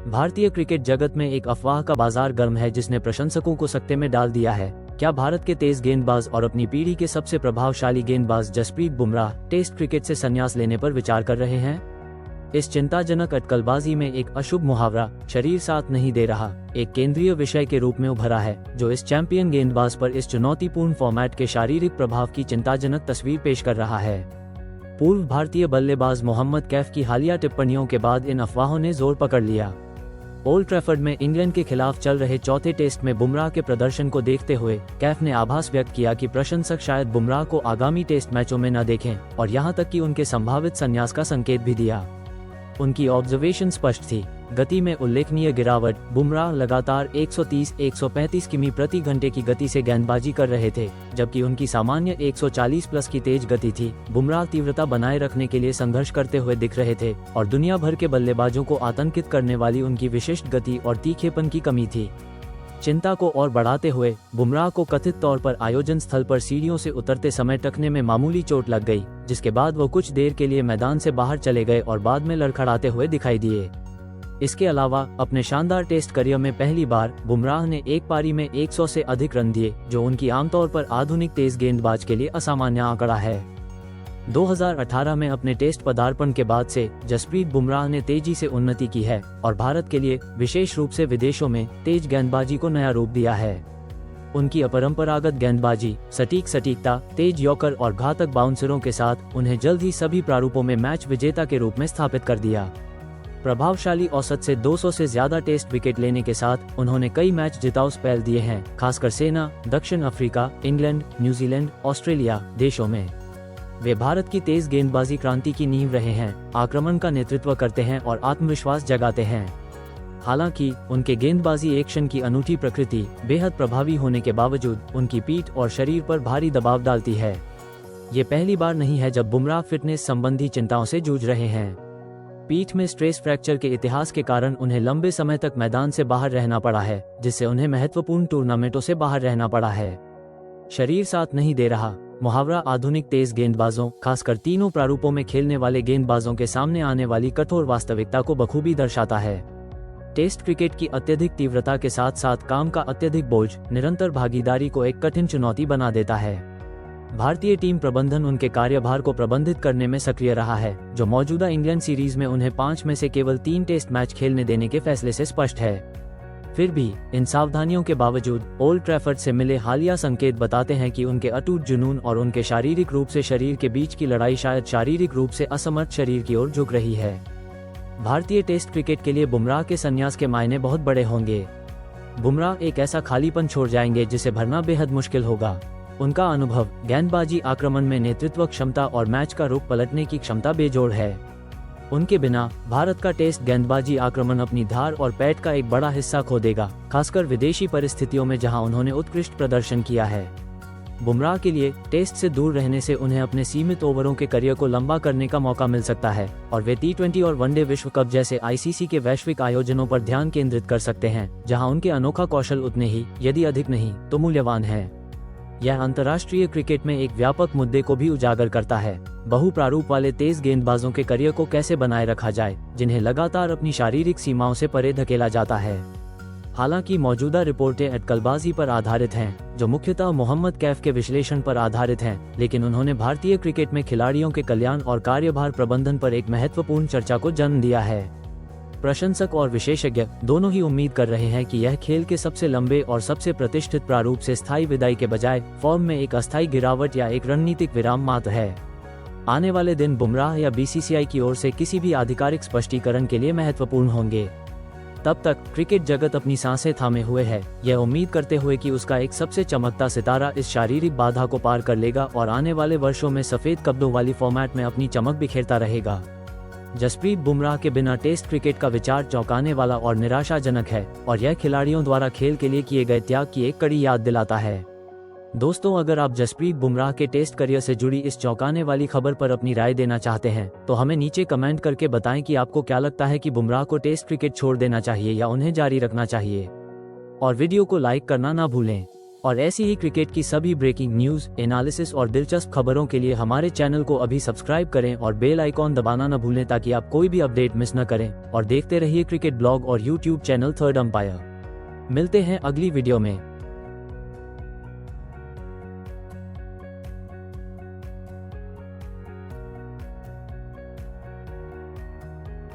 भारतीय क्रिकेट जगत में एक अफवाह का बाजार गर्म है जिसने प्रशंसकों को सकते में डाल दिया है। क्या भारत के तेज गेंदबाज और अपनी पीढ़ी के सबसे प्रभावशाली गेंदबाज जसप्रीत बुमराह टेस्ट क्रिकेट से संन्यास लेने पर विचार कर रहे हैं? इस चिंताजनक अटकलबाजी में एक अशुभ मुहावरा शरीर साथ नहीं दे रहा एक केंद्रीय विषय के रूप में उभरा है, जो इस चैंपियन गेंदबाज पर इस चुनौतीपूर्ण फॉर्मेट के शारीरिक प्रभाव की चिंताजनक तस्वीर पेश कर रहा है। पूर्व भारतीय बल्लेबाज मोहम्मद कैफ की हालिया टिप्पणियों के बाद इन अफवाहों ने जोर पकड़ लिया। ओल्ड ट्रैफर्ड में इंग्लैंड के खिलाफ चल रहे चौथे टेस्ट में बुमराह के प्रदर्शन को देखते हुए कैफ ने आभास व्यक्त किया कि प्रशंसक शायद बुमराह को आगामी टेस्ट मैचों में न देखें और यहां तक कि उनके संभावित संन्यास का संकेत भी दिया। उनकी ऑब्जर्वेशन स्पष्ट थी, गति में उल्लेखनीय गिरावट। बुमराह लगातार 130-135 किमी प्रति घंटे की गति से गेंदबाजी कर रहे थे, जबकि उनकी सामान्य 140 प्लस की तेज गति थी। बुमराह तीव्रता बनाए रखने के लिए संघर्ष करते हुए दिख रहे थे और दुनिया भर के बल्लेबाजों को आतंकित करने वाली उनकी विशिष्ट गति और तीखेपन की कमी थी। चिंता को और बढ़ाते हुए बुमराह को कथित तौर पर आयोजन स्थल पर सीढ़ियों से उतरते समय टखने में मामूली चोट लग गई, जिसके बाद वो कुछ देर के लिए मैदान से बाहर चले गए और बाद में लड़खड़ाते हुए दिखाई दिए। इसके अलावा अपने शानदार टेस्ट करियर में पहली बार बुमराह ने एक पारी में 100 से अधिक रन दिए, जो उनकी आमतौर पर आधुनिक तेज गेंदबाज के लिए असामान्य आंकड़ा है। 2018 में अपने टेस्ट पदार्पण के बाद से जसप्रीत बुमराह ने तेजी से उन्नति की है और भारत के लिए विशेष रूप से विदेशों में तेज गेंदबाजी को नया रूप दिया है। उनकी अपरंपरागत गेंदबाजी, सटीकता, तेज यॉर्कर और घातक बाउंसरों के साथ उन्हें जल्द ही सभी प्रारूपों में मैच विजेता के रूप में स्थापित कर दिया। प्रभावशाली औसत से 200 से ज्यादा टेस्ट विकेट लेने के साथ उन्होंने कई मैच जिताऊ स्पेल दिए हैं, खासकर सेना, दक्षिण अफ्रीका, इंग्लैंड, न्यूजीलैंड, ऑस्ट्रेलिया देशों में। वे भारत की तेज गेंदबाजी क्रांति की नींव रहे हैं, आक्रमण का नेतृत्व करते हैं और आत्मविश्वास जगाते हैं। हालांकि उनके गेंदबाजी एक्शन की अनूठी प्रकृति बेहद प्रभावी होने के बावजूद उनकी पीठ और शरीर पर भारी दबाव डालती है। ये पहली बार नहीं है जब बुमराह फिटनेस संबंधी चिंताओं से जूझ रहे हैं। पीठ में स्ट्रेस फ्रैक्चर के इतिहास के कारण उन्हें लंबे समय तक मैदान से बाहर रहना पड़ा है, जिससे उन्हें महत्वपूर्ण टूर्नामेंटों से बाहर रहना पड़ा है। शरीर साथ नहीं दे रहा मुहावरा आधुनिक तेज गेंदबाजों, खासकर तीनों प्रारूपों में खेलने वाले गेंदबाजों के सामने आने वाली कठोर वास्तविकता को बखूबी दर्शाता है। टेस्ट क्रिकेट की अत्यधिक तीव्रता के साथ साथ काम का अत्यधिक बोझ निरंतर भागीदारी को एक कठिन चुनौती बना देता है। भारतीय टीम प्रबंधन उनके कार्यभार को प्रबंधित करने में सक्रिय रहा है, जो मौजूदा इंग्लैंड सीरीज में उन्हें 5 में से केवल 3 टेस्ट मैच खेलने देने के फैसले से स्पष्ट है। फिर भी इन सावधानियों के बावजूद ओल्ड ट्रैफर्ड से मिले हालिया संकेत बताते हैं कि उनके अटूट जुनून और उनके शारीरिक रूप से शरीर के बीच की लड़ाई शायद शारीरिक रूप से असमर्थ शरीर की ओर झुक रही है। भारतीय टेस्ट क्रिकेट के लिए बुमराह के संन्यास के मायने बहुत बड़े होंगे। बुमराह एक ऐसा खालीपन छोड़ जाएंगे जिसे भरना बेहद मुश्किल होगा। उनका अनुभव, गेंदबाजी, आक्रमण में नेतृत्व क्षमता और मैच का रुख पलटने की क्षमता बेजोड़ है। उनके बिना भारत का टेस्ट गेंदबाजी आक्रमण अपनी धार और पैठ का एक बड़ा हिस्सा खो देगा, खासकर विदेशी परिस्थितियों में जहां उन्होंने उत्कृष्ट प्रदर्शन किया है। बुमराह के लिए टेस्ट से दूर रहने से उन्हें अपने सीमित ओवरों के करियर को लंबा करने का मौका मिल सकता है और वे T20 और वनडे विश्व कप जैसे ICC के वैश्विक आयोजनों पर ध्यान केंद्रित कर सकते हैं, जहां उनके अनोखा कौशल उतने ही, यदि अधिक नहीं तो मूल्यवान है। यह अंतर्राष्ट्रीय क्रिकेट में एक व्यापक मुद्दे को भी उजागर करता है, बहु प्रारूप वाले तेज गेंदबाजों के करियर को कैसे बनाए रखा जाए, जिन्हें लगातार अपनी शारीरिक सीमाओं से परे धकेला जाता है। हालांकि मौजूदा रिपोर्टें अटकलबाजी पर आधारित हैं, जो मुख्यतः मोहम्मद कैफ के विश्लेषण पर आधारित हैं, लेकिन उन्होंने भारतीय क्रिकेट में खिलाड़ियों के कल्याण और कार्यभार प्रबंधन पर एक महत्वपूर्ण चर्चा को जन्म दिया है। प्रशंसक और विशेषज्ञ दोनों ही उम्मीद कर रहे हैं कि यह खेल के सबसे लंबे और सबसे प्रतिष्ठित प्रारूप से स्थायी विदाई के बजाय फॉर्म में एक अस्थायी गिरावट या एक रणनीतिक विराम मात्र है। आने वाले दिन बुमराह या BCCI की ओर से किसी भी आधिकारिक स्पष्टीकरण के लिए महत्वपूर्ण होंगे। तब तक क्रिकेट जगत अपनी सांसें थामे हुए है, यह उम्मीद करते हुए कि उसका एक सबसे चमकता सितारा इस शारीरिक बाधा को पार कर लेगा और आने वाले वर्षों में सफेद कब्जों वाली फॉर्मेट में अपनी चमक बिखेरता रहेगा। जसप्रीत बुमराह के बिना टेस्ट क्रिकेट का विचार चौंकाने वाला और निराशाजनक है और यह खिलाड़ियों द्वारा खेल के लिए किए गए त्याग की एक कड़ी याद दिलाता है। दोस्तों, अगर आप जसप्रीत बुमराह के टेस्ट करियर से जुड़ी इस चौंकाने वाली खबर पर अपनी राय देना चाहते हैं तो हमें नीचे कमेंट करके बताएं कि आपको क्या लगता है कि बुमराह को टेस्ट क्रिकेट छोड़ देना चाहिए या उन्हें जारी रखना चाहिए। और वीडियो को लाइक करना ना भूलें। और ऐसी ही क्रिकेट की सभी ब्रेकिंग न्यूज, एनालिसिस और दिलचस्प खबरों के लिए हमारे चैनल को अभी सब्सक्राइब करें और बेल आइकॉन दबाना न भूलें ताकि आप कोई भी अपडेट मिस न करें। और देखते रहिए क्रिकेट ब्लॉग और यूट्यूब चैनल थर्ड अंपायर। मिलते हैं अगली वीडियो में।